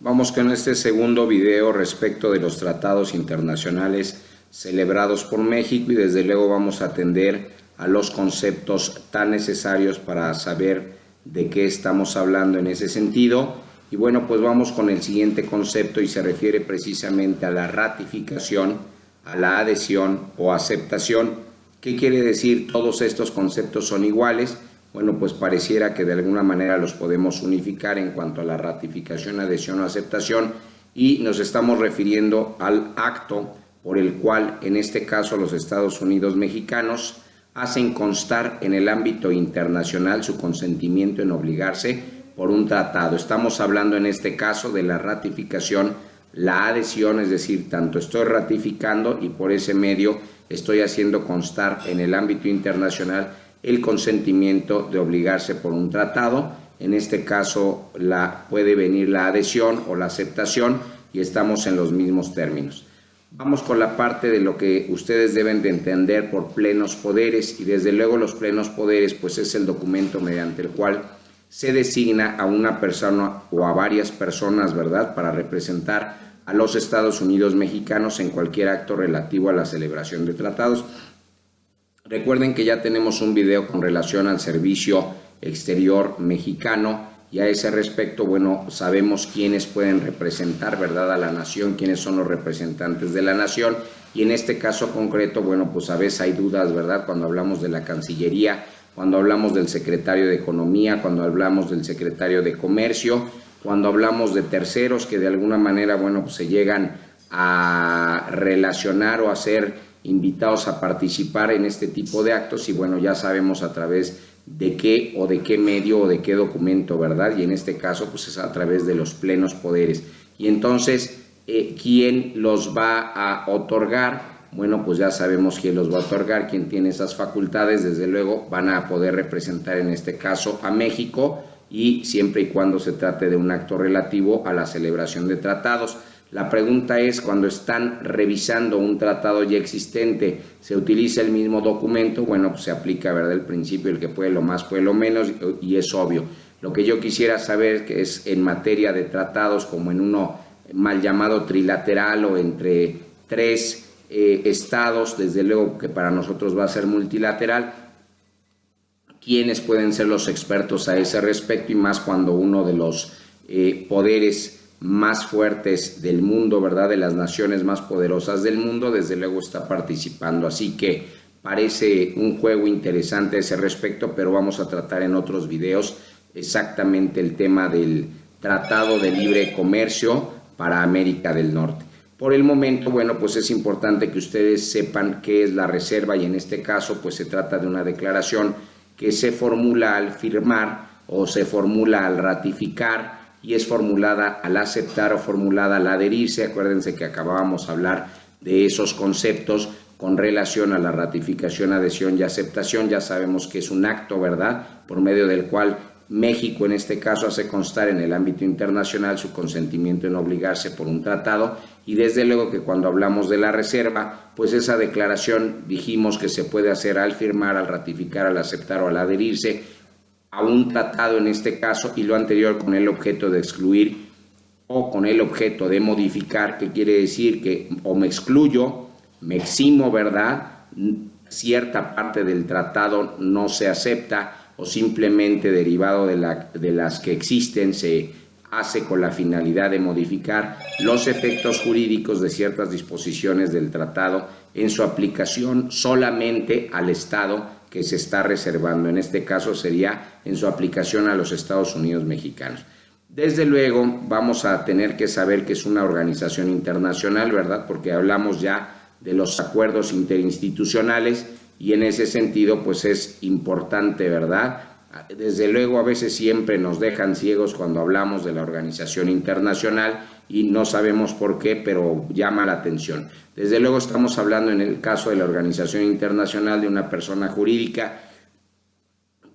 Vamos con este segundo video respecto de los tratados internacionales celebrados por México y desde luego vamos a atender a los conceptos tan necesarios para saber de qué estamos hablando en ese sentido. Y bueno, pues vamos con el siguiente concepto y se refiere precisamente a la ratificación, a la adhesión o aceptación. ¿Qué quiere decir? Todos estos conceptos son iguales. Bueno, pues pareciera que de alguna manera los podemos unificar en cuanto a la ratificación, adhesión o aceptación y nos estamos refiriendo al acto por el cual, en este caso, los Estados Unidos mexicanos hacen constar en el ámbito internacional su consentimiento en obligarse por un tratado. Estamos hablando en este caso de la ratificación, la adhesión, es decir, tanto estoy ratificando y por ese medio estoy haciendo constar en el ámbito internacional el consentimiento de obligarse por un tratado. En este caso puede venir la adhesión o la aceptación y estamos en los mismos términos. Vamos con la parte de lo que ustedes deben de entender por plenos poderes y desde luego los plenos poderes pues es el documento mediante el cual se designa a una persona o a varias personas, ¿verdad?, para representar a los Estados Unidos mexicanos en cualquier acto relativo a la celebración de tratados. Recuerden que ya tenemos un video con relación al servicio exterior mexicano y a ese respecto, bueno, sabemos quiénes pueden representar, ¿verdad?, a la nación, quiénes son los representantes de la nación y en este caso concreto, bueno, pues a veces hay dudas, ¿verdad?, cuando hablamos de la Cancillería, cuando hablamos del secretario de Economía, cuando hablamos del secretario de Comercio, cuando hablamos de terceros que de alguna manera, bueno, pues se llegan a relacionar o a ser invitados a participar en este tipo de actos y bueno, ya sabemos a través de qué o de qué medio o de qué documento, ¿verdad? Y en este caso pues es a través de los plenos poderes. Y entonces, ¿quién los va a otorgar? Bueno, pues ya sabemos quién los va a otorgar, quién tiene esas facultades, desde luego van a poder representar en este caso a México y siempre y cuando se trate de un acto relativo a la celebración de tratados. La pregunta es, cuando están revisando un tratado ya existente, ¿se utiliza el mismo documento? Bueno, pues se aplica, ¿verdad?, el principio, el que puede lo más, puede lo menos, y es obvio. Lo que yo quisiera saber que es en materia de tratados, como en uno mal llamado trilateral o entre tres estados, desde luego que para nosotros va a ser multilateral, ¿quiénes pueden ser los expertos a ese respecto? Y más cuando uno de los poderes más fuertes del mundo, ¿verdad?, de las naciones más poderosas del mundo, desde luego está participando. Así que parece un juego interesante a ese respecto, pero vamos a tratar en otros videos exactamente el tema del Tratado de Libre Comercio para América del Norte. Por el momento, bueno, pues es importante que ustedes sepan qué es la reserva y en este caso pues se trata de una declaración que se formula al firmar o se formula al ratificar y es formulada al aceptar o formulada al adherirse. Acuérdense que acabábamos de hablar de esos conceptos con relación a la ratificación, adhesión y aceptación. Ya sabemos que es un acto, ¿verdad?, por medio del cual México en este caso hace constar en el ámbito internacional su consentimiento en obligarse por un tratado y desde luego que cuando hablamos de la reserva, pues esa declaración dijimos que se puede hacer al firmar, al ratificar, al aceptar o al adherirse a un tratado en este caso y lo anterior con el objeto de excluir o con el objeto de modificar, que quiere decir que o me excluyo, me eximo, ¿verdad?, cierta parte del tratado no se acepta o simplemente derivado de las que existen se hace con la finalidad de modificar los efectos jurídicos de ciertas disposiciones del tratado en su aplicación solamente al Estado que se está reservando. En este caso sería en su aplicación a los Estados Unidos mexicanos. Desde luego vamos a tener que saber que es una organización internacional, ¿verdad?, porque hablamos ya de los acuerdos interinstitucionales y en ese sentido pues es importante, ¿verdad? Desde luego a veces siempre nos dejan ciegos cuando hablamos de la organización internacional y no sabemos por qué, pero llama la atención. Desde luego estamos hablando en el caso de la organización internacional de una persona jurídica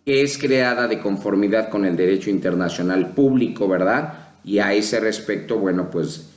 que es creada de conformidad con el derecho internacional público, ¿verdad? Y a ese respecto, bueno, pues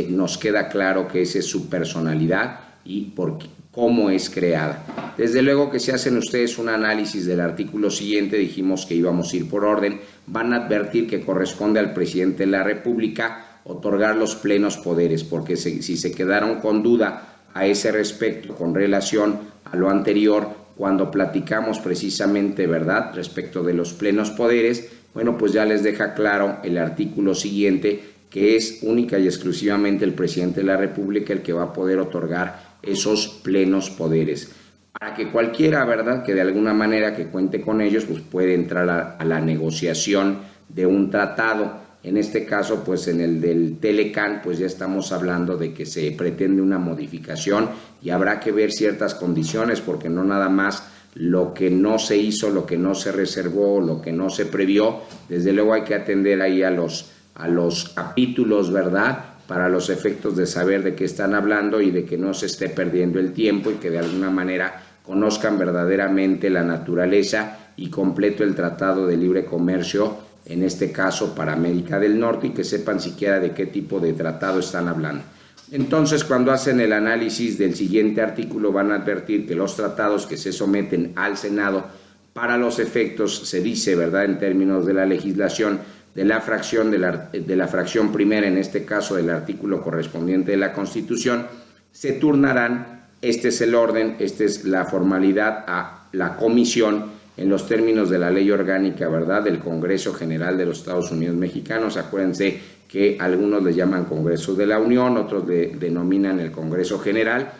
nos queda claro que esa es su personalidad y por cómo es creada. Desde luego que si hacen ustedes un análisis del artículo siguiente, dijimos que íbamos a ir por orden, van a advertir que corresponde al presidente de la República otorgar los plenos poderes, porque si se quedaron con duda a ese respecto con relación a lo anterior, cuando platicamos precisamente, ¿verdad?, respecto de los plenos poderes, bueno, pues ya les deja claro el artículo siguiente, que es única y exclusivamente el presidente de la República el que va a poder otorgar esos plenos poderes. Para que cualquiera, ¿verdad?, que de alguna manera que cuente con ellos, pues puede entrar a la negociación de un tratado. En este caso, pues en el del Telecán, pues ya estamos hablando de que se pretende una modificación y habrá que ver ciertas condiciones, porque no nada más lo que no se hizo, lo que no se reservó, lo que no se previó, desde luego hay que atender ahí a los capítulos, ¿verdad?, para los efectos de saber de qué están hablando y de que no se esté perdiendo el tiempo y que de alguna manera conozcan verdaderamente la naturaleza y completo el Tratado de Libre Comercio, en este caso para América del Norte, y que sepan siquiera de qué tipo de tratado están hablando. Entonces, cuando hacen el análisis del siguiente artículo, van a advertir que los tratados que se someten al Senado para los efectos, se dice, ¿verdad?, en términos de la legislación, de la fracción primera, en este caso del artículo correspondiente de la Constitución, se turnarán, este es el orden, esta es la formalidad, a la comisión en los términos de la ley orgánica, ¿verdad?, del Congreso General de los Estados Unidos Mexicanos. Acuérdense que algunos le llaman Congreso de la Unión, otros le denominan el Congreso General,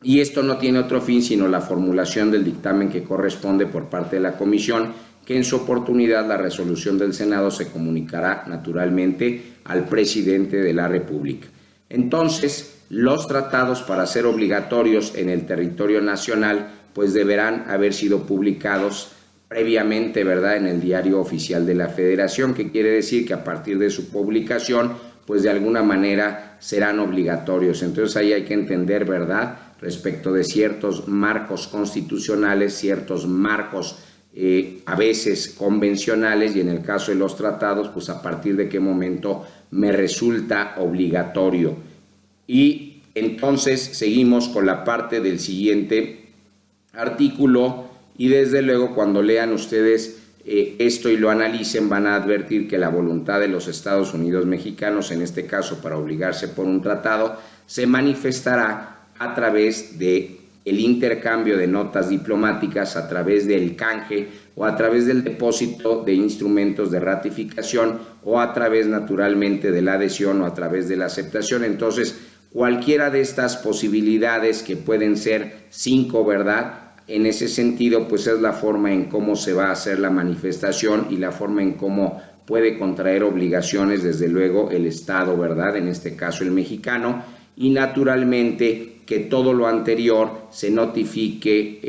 y esto no tiene otro fin sino la formulación del dictamen que corresponde por parte de la comisión, que en su oportunidad la resolución del Senado se comunicará naturalmente al presidente de la República. Entonces, los tratados, para ser obligatorios en el territorio nacional, pues deberán haber sido publicados previamente, ¿verdad?, en el Diario Oficial de la Federación, que quiere decir que a partir de su publicación, pues de alguna manera serán obligatorios. Entonces ahí hay que entender, ¿verdad?, respecto de ciertos marcos constitucionales, ciertos marcos a veces convencionales, y en el caso de los tratados, pues a partir de qué momento me resulta obligatorio. Y entonces seguimos con la parte del siguiente artículo, y desde luego cuando lean ustedes esto y lo analicen, van a advertir que la voluntad de los Estados Unidos mexicanos, en este caso para obligarse por un tratado, se manifestará a través de el intercambio de notas diplomáticas, a través del canje o a través del depósito de instrumentos de ratificación, o a través naturalmente de la adhesión o a través de la aceptación. Entonces, cualquiera de estas posibilidades, que pueden ser 5, ¿verdad?, en ese sentido, pues es la forma en cómo se va a hacer la manifestación y la forma en cómo puede contraer obligaciones, desde luego, el Estado, ¿verdad?, en este caso el mexicano, y naturalmente que todo lo anterior se notifique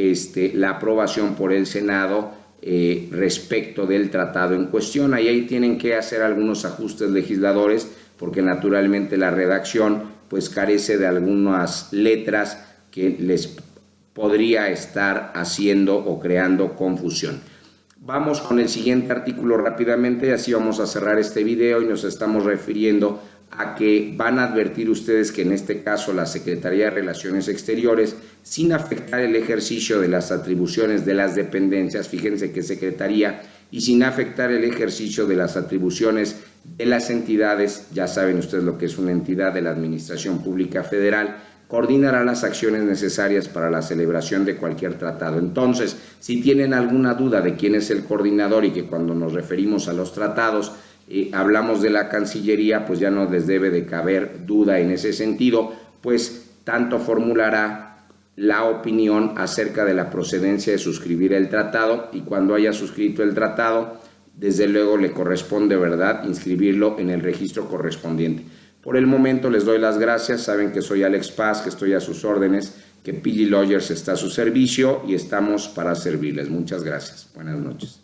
la aprobación por el Senado respecto del tratado en cuestión. Ahí tienen que hacer algunos ajustes legisladores, porque naturalmente la redacción pues carece de algunas letras que les podría estar haciendo o creando confusión. Vamos con el siguiente artículo rápidamente, así vamos a cerrar este video, y nos estamos refiriendo a que van a advertir ustedes que en este caso la Secretaría de Relaciones Exteriores, sin afectar el ejercicio de las atribuciones de las dependencias, fíjense que Secretaría, y sin afectar el ejercicio de las atribuciones de las entidades, ya saben ustedes lo que es una entidad de la Administración Pública Federal, coordinará las acciones necesarias para la celebración de cualquier tratado. Entonces, si tienen alguna duda de quién es el coordinador, y que cuando nos referimos a los tratados hablamos de la Cancillería, pues ya no les debe de caber duda en ese sentido, pues tanto formulará la opinión acerca de la procedencia de suscribir el tratado, y cuando haya suscrito el tratado, desde luego le corresponde, ¿verdad?, inscribirlo en el registro correspondiente. Por el momento les doy las gracias. Saben que soy Alex Paz, que estoy a sus órdenes, que PG Lawyers está a su servicio y estamos para servirles. Muchas gracias. Buenas noches.